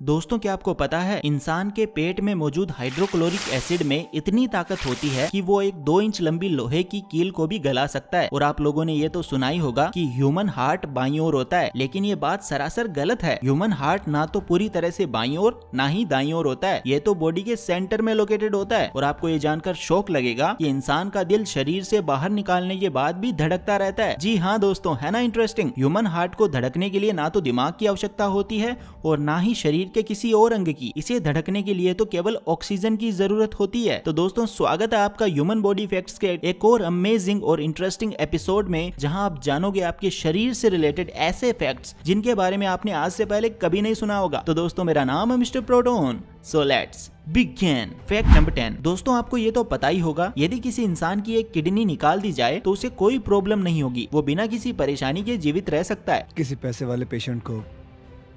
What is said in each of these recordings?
दोस्तों, क्या आपको पता है इंसान के पेट में मौजूद हाइड्रोक्लोरिक एसिड में इतनी ताकत होती है कि वो एक 2 इंच लंबी लोहे की कील को भी गला सकता है। और आप लोगों ने ये तो सुना ही होगा कि ह्यूमन हार्ट बाईं ओर होता है, लेकिन ये बात सरासर गलत है। ह्यूमन हार्ट ना तो पूरी तरह से बाईं ओर ना ही दाईं ओर होता है, ये तो बॉडी के सेंटर में लोकेटेड होता है। और आपको ये जानकर शौक लगेगा कि इंसान का दिल शरीर से बाहर निकालने के बाद भी धड़कता रहता है। जी हाँ दोस्तों, है ना इंटरेस्टिंग। ह्यूमन हार्ट को धड़कने के लिए ना तो दिमाग की आवश्यकता होती है और ना ही शरीर के किसी और अंग की। इसे धड़कने के लिए तो केवल ऑक्सीजन की जरूरत होती है। तो दोस्तों, स्वागत है आपका ह्यूमन बॉडी फैक्ट्स के एक और अमेजिंग और इंटरेस्टिंग एपिसोड में, जहां आप जानोगे आपके शरीर से रिलेटेड ऐसे फैक्ट्स जिनके बारे में आपने आज से पहले कभी नहीं सुना होगा। तो दोस्तों, मेरा नाम है mister proton, so let's begin. Fact number 10। दोस्तों, आपको ये तो पता ही होगा, यदि किसी इंसान की एक किडनी निकाल दी जाए तो उसे कोई प्रॉब्लम नहीं होगी, वो बिना किसी परेशानी के जीवित रह सकता है। किसी पैसे वाले पेशेंट को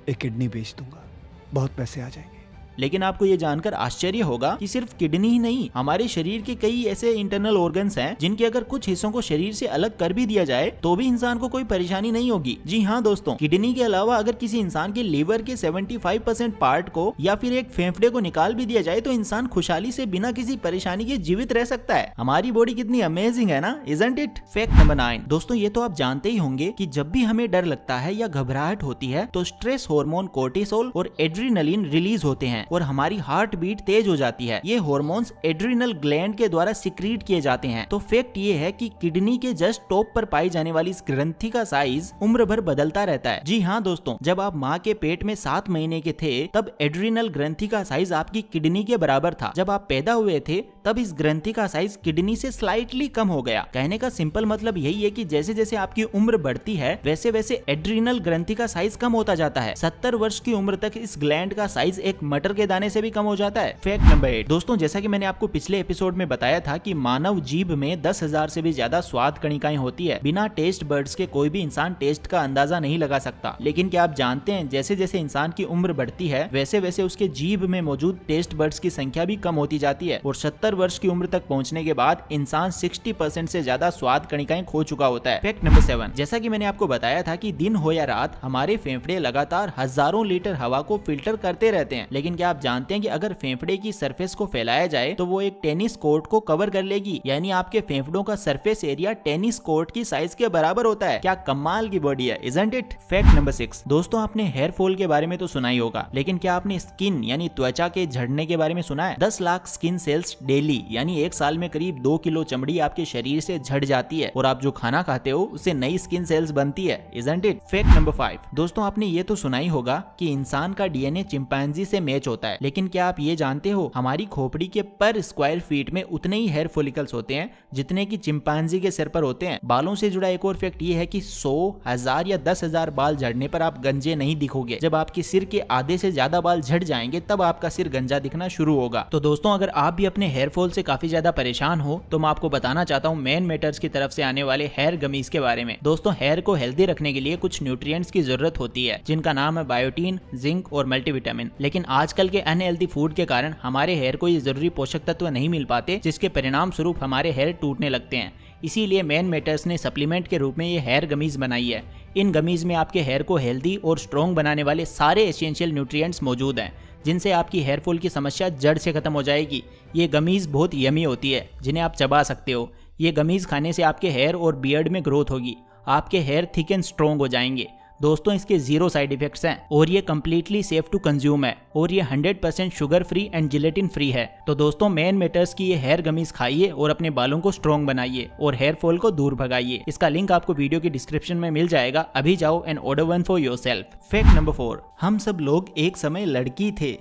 एक किडनी बेच दूंगा, बहुत पैसे आ जाएंगे। लेकिन आपको ये जानकर आश्चर्य होगा कि सिर्फ किडनी ही नहीं, हमारे शरीर के कई ऐसे इंटरनल ऑर्गन्स हैं जिनके अगर कुछ हिस्सों को शरीर से अलग कर भी दिया जाए तो भी इंसान को कोई परेशानी नहीं होगी। जी हाँ दोस्तों, किडनी के अलावा अगर किसी इंसान के लिवर के 75% पार्ट को या फिर एक फेफड़े को निकाल भी दिया जाए तो इंसान खुशहाली से बिना किसी परेशानी के जीवित रह सकता है। हमारी बॉडी कितनी अमेजिंग है ना, इजंट इट। Fact number 9। दोस्तों, ये तो आप जानते ही होंगे कि जब भी हमें डर लगता है या घबराहट होती है तो स्ट्रेस हार्मोन कोर्टिसोल और एड्रेनलिन रिलीज होते हैं और हमारी हार्ट बीट तेज हो जाती है। ये हार्मोन्स एड्रिनल ग्लैंड के द्वारा सिक्रीट किए जाते हैं। तो फैक्ट ये है कि किडनी के जस्ट टॉप पर पाई जाने वाली इस ग्रंथि का साइज उम्र भर बदलता रहता है। जी हाँ दोस्तों, जब आप माँ के पेट में 7 महीने के थे तब एड्रिनल ग्रंथि का साइज आपकी किडनी के बराबर था। जब आप पैदा हुए थे तब इस ग्रंथि का साइज किडनी से स्लाइटली कम हो गया। कहने का सिंपल मतलब यही है कि जैसे जैसे आपकी उम्र बढ़ती है वैसे वैसे एड्रिनल ग्रंथि का साइज कम होता जाता है। 70 वर्ष की उम्र तक इस ग्लैंड का साइज एक मटर के दाने से भी कम हो जाता है। Fact number 8। दोस्तों, जैसा कि मैंने आपको पिछले एपिसोड में बताया था कि मानव जीभ में 10,000 से भी ज्यादा स्वाद कणिकाएं होती है। बिना टेस्ट बर्ड्स के कोई भी इंसान टेस्ट का अंदाजा नहीं लगा सकता। लेकिन क्या आप जानते हैं, जैसे जैसे इंसान की उम्र बढ़ती है वैसे वैसे उसके जीभ में मौजूद टेस्ट बर्ड्स की संख्या भी कम होती जाती है और 70 वर्ष की उम्र तक पहुंचने के बाद इंसान 60% से ज्यादा स्वाद कणिकाएं खो चुका होता है। Fact number 7। जैसा कि मैंने आपको बताया था कि दिन हो या रात हमारे फेफड़े लगातार हजारों लीटर हवा को फिल्टर करते रहते हैं। लेकिन क्या आप जानते हैं कि अगर फेफड़े की सरफेस को फैलाया जाए तो वो एक टेनिस कोर्ट को कवर कर लेगी, यानी आपके फेफड़ों का सरफेस एरिया टेनिस कोर्ट की साइज के बराबर होता है। क्या कमाल की बॉडी है, इजंट इट। Fact number 6। दोस्तों, आपने हेयर फॉल के बारे में तो सुना ही होगा, लेकिन क्या आपने स्किन यानी त्वचा के झड़ने के बारे में सुना है? 10 लाख स्किन सेल्स डेली यानी एक साल में करीब 2 किलो चमड़ी आपके शरीर से झड़ जाती है और आप जो खाना खाते हो उससे नई स्किन सेल्स बनती है, इजंट इट। Fact number 5। दोस्तों, आपने ये तो सुना ही होगा कि इंसान का डीएनए चिंपैंजी से मैच होता है, लेकिन क्या आप ये जानते हो हमारी खोपड़ी के पर स्क्वायर फीट में उतने ही हेयर फॉलिकल्स होते हैं जितने कि चिंपैंजी के सिर पर होते हैं। बालों से जुड़ा एक और फैक्ट ये है कि 100, 1000 या 10,000 बाल झड़ने पर आप गंजे नहीं दिखोगे। जब आपके सिर के आधे से ज्यादा बाल झड़ जाएंगे तब आपका सिर गंजा दिखना शुरू होगा। तो दोस्तों, अगर आप भी अपने हेयर फॉल से काफी ज्यादा परेशान हो तो मैं आपको बताना चाहता हूँ मैन मेटर्स की तरफ से आने वाले हेयर गमीज के बारे में। दोस्तों, हेयर को हेल्दी रखने के लिए कुछ न्यूट्रिएंट्स की जरूरत होती है जिनका नाम है बायोटीन, जिंक और मल्टीविटामिन। लेकिन आजकल के अनहेल्दी फूड के कारण हमारे हेयर को ये जरूरी पोषक तत्व नहीं मिल पाते, जिसके परिणाम स्वरूप हमारे हेयर टूटने लगते हैं। इसीलिए मैन मेटर्स ने सप्लीमेंट के रूप में ये हेयर गमीज बनाई है। इन गमीज में आपके हेयर को हेल्दी और स्ट्रॉन्ग बनाने वाले सारे एसेंशियल न्यूट्रिएंट्स मौजूद हैं, जिनसे आपकी हेयर फॉल की समस्या जड़ से खत्म हो जाएगी। ये गमीज बहुत यमी होती है, जिन्हें आप चबा सकते हो। ये गमीज खाने से आपके हेयर और बियर्ड में ग्रोथ होगी, आपके हेयर थिक एंड स्ट्रॉन्ग हो जाएंगे। दोस्तों, इसके 0 साइड इफेक्ट्स हैं और ये कम्प्लीटली सेफ टू कंज्यूम है और ये 100% sugar free and gelatin free है। तो दोस्तों, मैन मेटर्स की ये हेयर गमीज खाइए और अपने बालों को स्ट्रॉन्ग बनाइए और हेयर फॉल को दूर भगाइए। इसका लिंक आपको वीडियो की डिस्क्रिप्शन में मिल जाएगा। अभी जाओ and order one for yourself. Fact number 4। हम सब लोग एक समय लड़की थे।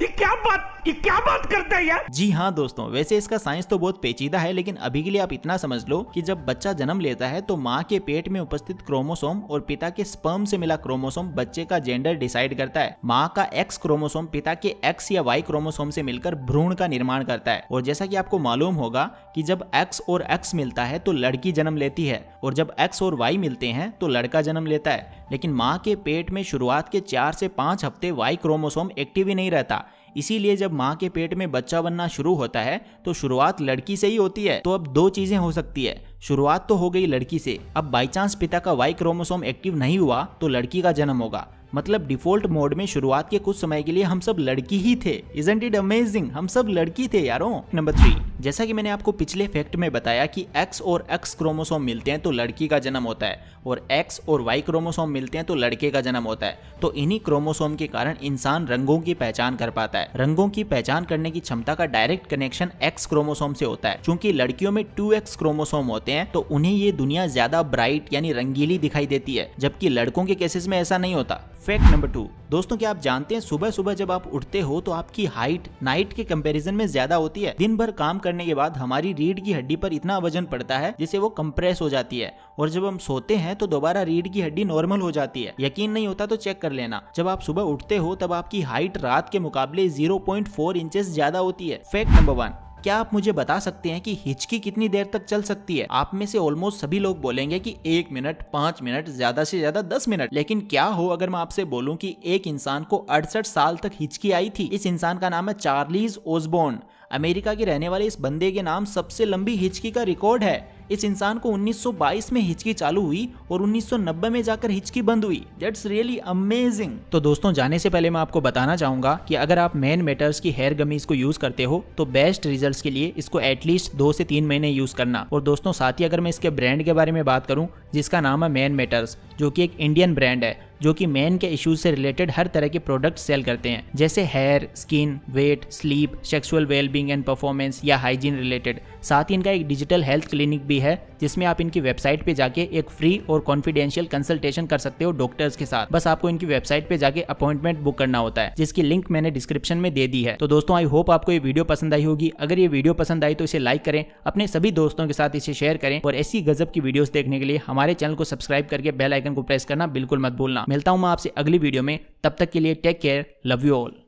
ये क्या बात करते हैं यार? जी हाँ दोस्तों, वैसे इसका साइंस तो बहुत पेचीदा है, लेकिन अभी के लिए आप इतना समझ लो कि जब बच्चा जन्म लेता है तो माँ के पेट में उपस्थित क्रोमोसोम और पिता के स्पर्म से मिला क्रोमोसोम बच्चे का जेंडर डिसाइड करता है। माँ का एक्स क्रोमोसोम पिता के एक्स या वाई क्रोमोसोम से मिलकर भ्रूण का निर्माण करता है। और जैसा कि आपको मालूम होगा कि जब एक्स और एक्स मिलता है तो लड़की जन्म लेती है और जब एक्स और वाई मिलते हैं तो लड़का जन्म लेता है। लेकिन माँ के पेट में शुरुआत के 4 से 5 हफ्ते वाई क्रोमोसोम एक्टिव ही नहीं रहता। इसीलिए जब माँ के पेट में बच्चा बनना शुरू होता है तो शुरुआत लड़की से ही होती है। तो अब 2 चीजें हो सकती है, शुरुआत तो हो गई लड़की से, अब बाई चांस पिता का वाई क्रोमोसोम एक्टिव नहीं हुआ तो लड़की का जन्म होगा। मतलब डिफॉल्ट मोड में शुरुआत के कुछ समय के लिए हम सब लड़की ही थे। Isn't it amazing? हम सब लड़की थे यारों। नंबर 3, जैसा कि मैंने आपको पिछले फैक्ट में बताया कि X और X क्रोमोसोम मिलते हैं तो लड़की का जन्म होता है और X और Y क्रोमोसोम मिलते हैं तो लड़के का जन्म होता है। तो इन्हीं क्रोमोसोम के कारण इंसान रंगों की पहचान कर पाता है। रंगों की पहचान करने की क्षमता का डायरेक्ट कनेक्शन X क्रोमोसोम से होता है। चूंकि लड़कियों में 2X क्रोमोसोम होते हैं तो उन्हें ये दुनिया ज्यादा ब्राइट यानी रंगीली दिखाई देती है, जबकि लड़कों के केसेस में ऐसा नहीं होता। फैक्ट नंबर 2, दोस्तों क्या आप जानते हैं सुबह सुबह जब आप उठते हो तो आपकी हाइट नाइट के कंपैरिजन में ज्यादा होती है। दिन भर काम करने के बाद हमारी रीढ़ की हड्डी पर इतना वजन पड़ता है जिससे वो कंप्रेस हो जाती है और जब हम सोते हैं तो दोबारा रीढ़ की हड्डी नॉर्मल हो जाती है। यकीन नहीं होता तो चेक कर लेना। जब आप सुबह उठते हो तब आपकी हाइट रात के मुकाबले 0.4 इंचेस ज्यादा होती है। फैक्ट नंबर 1, क्या आप मुझे बता सकते हैं कि हिचकी कितनी देर तक चल सकती है? आप में से ऑलमोस्ट सभी लोग बोलेंगे कि 1 मिनट, 5 मिनट, ज्यादा से ज्यादा 10 मिनट। लेकिन क्या हो अगर मैं आपसे बोलूं कि एक इंसान को 68 साल तक हिचकी आई थी। इस इंसान का नाम है चार्लीज ओसबोर्न। अमेरिका के रहने वाले इस बंदे के नाम सबसे लंबी हिचकी का रिकॉर्ड है। इस इंसान को 1922 में हिचकी चालू हुई और 1990 में जाकर हिचकी बंद हुई। That's really amazing. तो दोस्तों जाने से पहले मैं आपको बताना चाहूंगा कि अगर आप मैन मैटर्स की हेयर गमीज को यूज करते हो तो बेस्ट रिजल्ट्स के लिए इसको एटलीस्ट 2 से 3 महीने यूज करना। और दोस्तों साथ ही अगर मैं इसके ब्रांड के बारे में बात करूं जिसका नाम है मैन मैटर्स, जो कि एक इंडियन ब्रांड है जो कि मैन के इश्यूज से रिलेटेड हर तरह के प्रोडक्ट सेल करते हैं, जैसे hair, skin, weight, sleep, sexual wellbeing and performance या हाइजीन रिलेटेड। साथ ही इनका एक डिजिटल हेल्थ क्लिनिक भी है जिसमें आप इनकी वेबसाइट पे जाके एक फ्री और कॉन्फिडेंशियल कंसल्टेशन कर सकते हो डॉक्टर्स के साथ। बस आपको इनकी वेबसाइट पे जाके अपॉइंटमेंट बुक करना होता है, जिसकी लिंक मैंने डिस्क्रिप्शन में दे दी है। तो दोस्तों आई होप आपको ये वीडियो पसंद आई होगी। अगर ये वीडियो पसंद आई तो इसे लाइक करें, अपने सभी दोस्तों के साथ इसे शेयर करें और ऐसी गजब की वीडियोस देखने के लिए हमारे चैनल को सब्सक्राइब करके बेल आइकन को प्रेस करना बिल्कुल मत भूलना। मिलता हूं मैं आपसे अगली वीडियो में, तब तक के लिए take care, love you all.